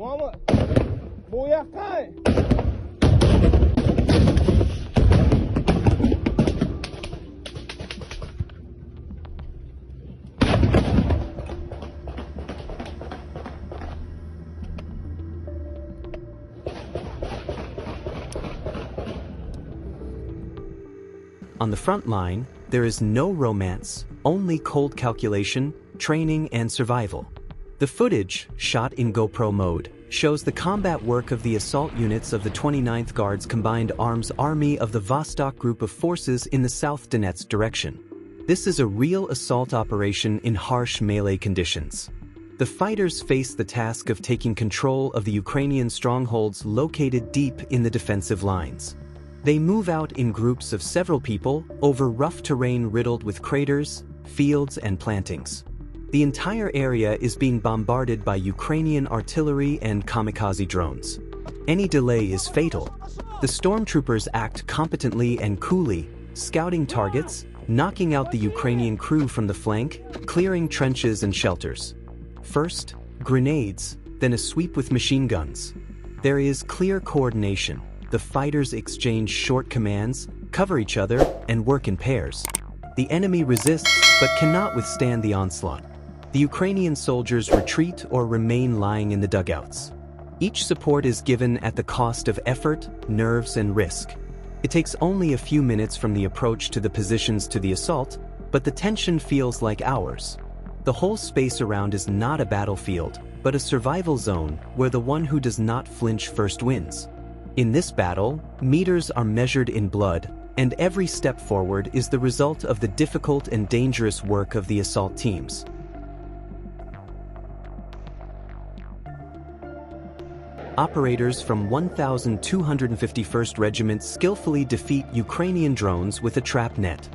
Mama, booyakay! On the front line, there is no romance, only cold calculation, training, and survival. The footage, shot in GoPro mode, shows the combat work of the assault units of the 29th Guards Combined Arms Army of the Vostok Group of Forces in the South Donetsk direction. This is a real assault operation in harsh melee conditions. The fighters face the task of taking control of the Ukrainian strongholds located deep in the defensive lines. They move out in groups of several people over rough terrain riddled with craters, fields, and plantings. The entire area is being bombarded by Ukrainian artillery and kamikaze drones. Any delay is fatal. The stormtroopers act competently and coolly, scouting targets, knocking out the Ukrainian crew from the flank, clearing trenches and shelters. First, grenades, then a sweep with machine guns. There is clear coordination. The fighters exchange short commands, cover each other, and work in pairs. The enemy resists but cannot withstand the onslaught. The Ukrainian soldiers retreat or remain lying in the dugouts. Each support is given at the cost of effort, nerves, and risk. It takes only a few minutes from the approach to the positions to the assault, but the tension feels like hours. The whole space around is not a battlefield, but a survival zone where the one who does not flinch first wins. In this battle, meters are measured in blood, and every step forward is the result of the difficult and dangerous work of the assault teams. Operators from 1251st Regiment skillfully defeat Ukrainian drones with a trap net.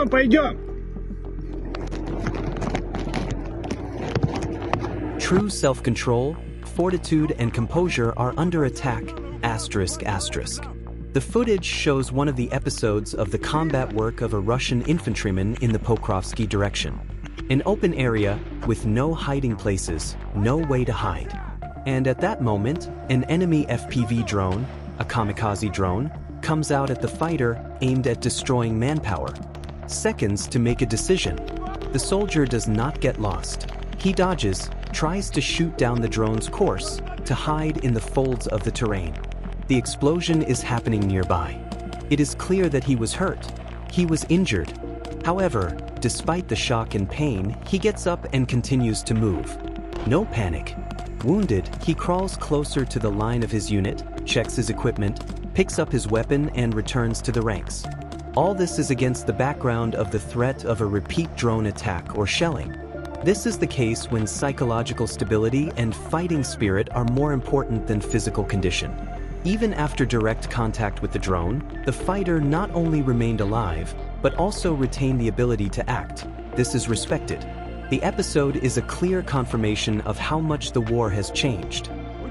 Пойдем! True self-control, fortitude, and composure are under attack, ****. The footage shows one of the episodes of the combat work of a Russian infantryman in the Pokrovsky direction. An open area, with no hiding places, no way to hide. And at that moment, an enemy FPV drone, a kamikaze drone, comes out at the fighter, aimed at destroying manpower. Seconds to make a decision. The soldier does not get lost. He dodges, tries to shoot down the drone's course, to hide in the folds of the terrain. The explosion is happening nearby. It is clear that he was hurt. He was injured. However, despite the shock and pain, he gets up and continues to move. No panic. Wounded, he crawls closer to the line of his unit, checks his equipment, picks up his weapon, and returns to the ranks. All this is against the background of the threat of a repeat drone attack or shelling. This is the case when psychological stability and fighting spirit are more important than physical condition. Even after direct contact with the drone, the fighter not only remained alive, but also retained the ability to act. This is respected. The episode is a clear confirmation of how much the war has changed.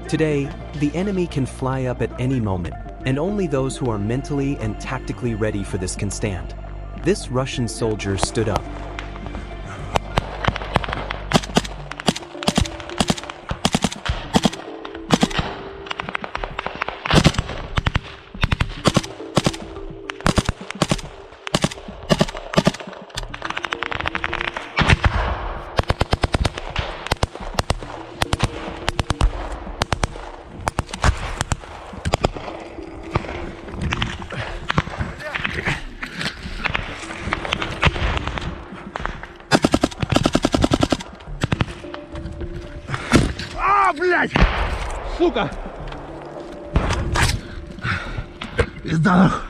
Today, the enemy can fly up at any moment, and only those who are mentally and tactically ready for this can stand. This Russian soldier stood up. Блядь! Сука! Пизда!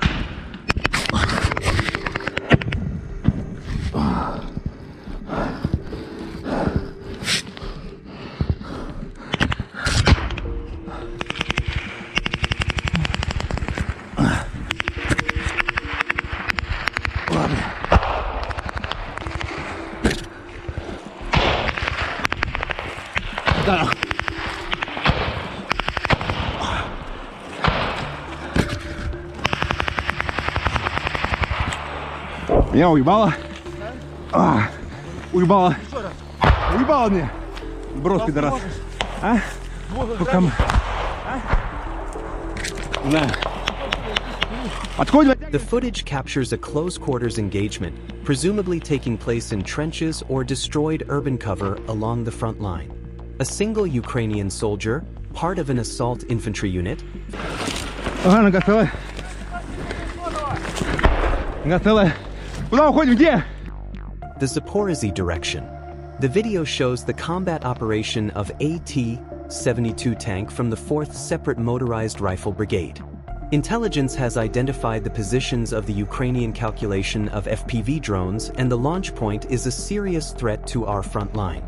Меня уебало. Уебало. Уебало мне. Брос, пидорас. А? Пока мы... Да. The footage captures a close-quarters engagement, presumably taking place in trenches or destroyed urban cover along the front line. A single Ukrainian soldier, part of an assault infantry unit, Ага, нога целая. Нога целая. Куда уходим? Где? the Zaporizhzhia direction. The video shows the combat operation of AT-72 tank from the 4th Separate Motorized Rifle Brigade. Intelligence has identified the positions of the Ukrainian calculation of FPV drones, and the launch point is a serious threat to our front line.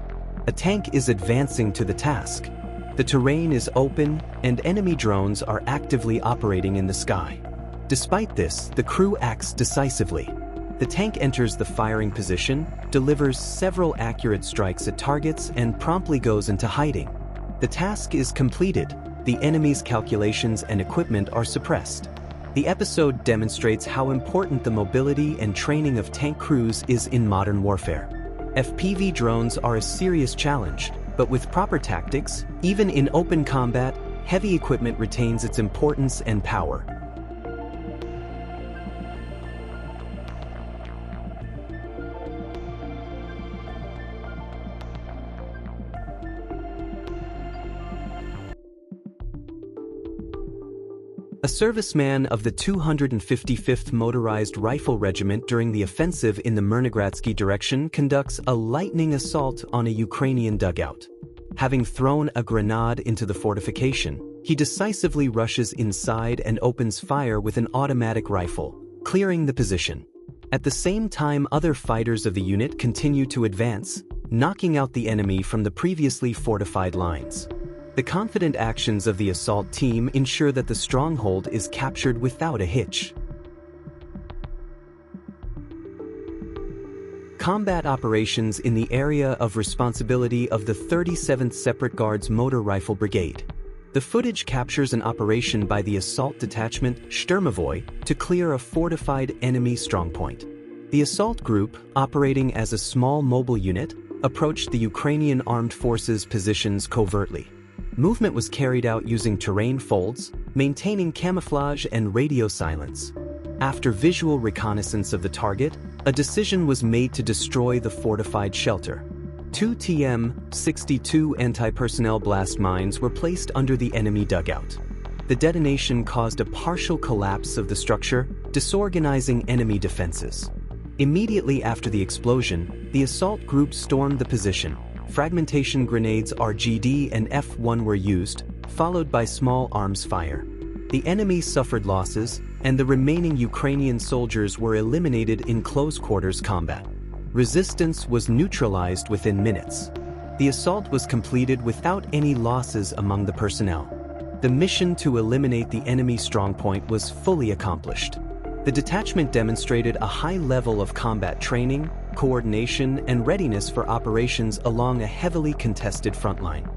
A tank is advancing to the task. The terrain is open, and enemy drones are actively operating in the sky. Despite this, the crew acts decisively. The tank enters the firing position, delivers several accurate strikes at targets, and promptly goes into hiding. The task is completed. The enemy's calculations and equipment are suppressed. The episode demonstrates how important the mobility and training of tank crews is in modern warfare. FPV drones are a serious challenge, but with proper tactics, even in open combat, heavy equipment retains its importance and power. A serviceman of the 255th Motorized Rifle Regiment during the offensive in the Myrnogradsky direction conducts a lightning assault on a Ukrainian dugout. Having thrown a grenade into the fortification, he decisively rushes inside and opens fire with an automatic rifle, clearing the position. At the same time, other fighters of the unit continue to advance, knocking out the enemy from the previously fortified lines. The confident actions of the assault team ensure that the stronghold is captured without a hitch. Combat operations in the area of responsibility of the 37th Separate Guards Motor Rifle Brigade. The footage captures an operation by the assault detachment Sturmovoy to clear a fortified enemy strongpoint. The assault group, operating as a small mobile unit, approached the Ukrainian armed forces' positions covertly. Movement was carried out using terrain folds, maintaining camouflage and radio silence. After visual reconnaissance of the target, a decision was made to destroy the fortified shelter. 2 TM-62 anti-personnel blast mines were placed under the enemy dugout. The detonation caused a partial collapse of the structure, disorganizing enemy defenses. Immediately after the explosion, the assault group stormed the position. Fragmentation grenades RGD and F1 were used, followed by small arms fire. The enemy suffered losses, and the remaining Ukrainian soldiers were eliminated in close-quarters combat. Resistance was neutralized within minutes. The assault was completed without any losses among the personnel. The mission to eliminate the enemy strongpoint was fully accomplished. The detachment demonstrated a high level of combat training, coordination, and readiness for operations along a heavily contested front line.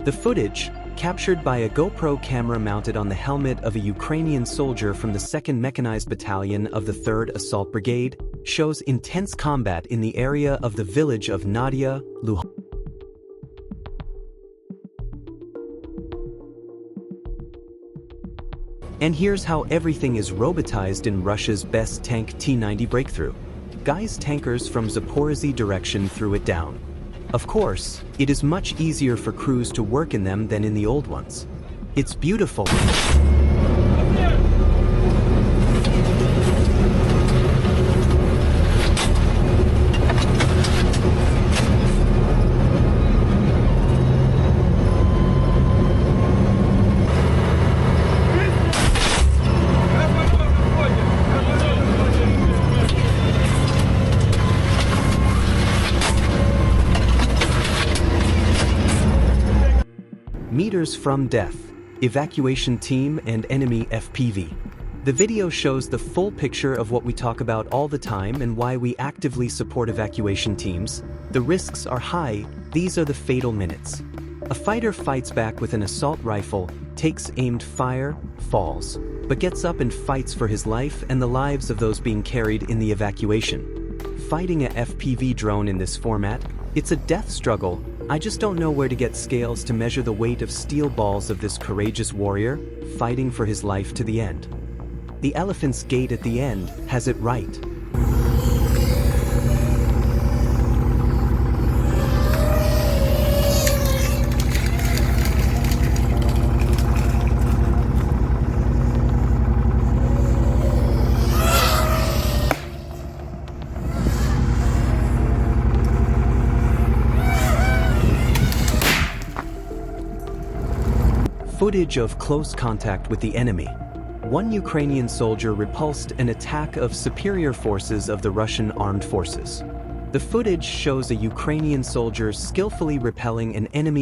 The footage, captured by a GoPro camera mounted on the helmet of a Ukrainian soldier from the 2nd Mechanized Battalion of the 3rd Assault Brigade, shows intense combat in the area of the village of Nadia, Luhansk. And here's how everything is robotized in Russia's best tank T-90 breakthrough. Guys, tankers from Zaporizhzhia direction threw it down. Of course, it is much easier for crews to work in them than in the old ones. It's beautiful. Meters from death, evacuation team and enemy FPV. The video shows the full picture of what we talk about all the time and why we actively support evacuation teams. The risks are high, these are the fatal minutes. A fighter fights back with an assault rifle, takes aimed fire, falls, but gets up and fights for his life and the lives of those being carried in the evacuation. Fighting a FPV drone in this format, it's a death struggle. I just don't know where to get scales to measure the weight of steel balls of this courageous warrior, fighting for his life to the end. The elephant's gate at the end has it right. Footage of close contact with the enemy. One Ukrainian soldier repulsed an attack of superior forces of the Russian armed forces. The footage shows a Ukrainian soldier skillfully repelling an enemy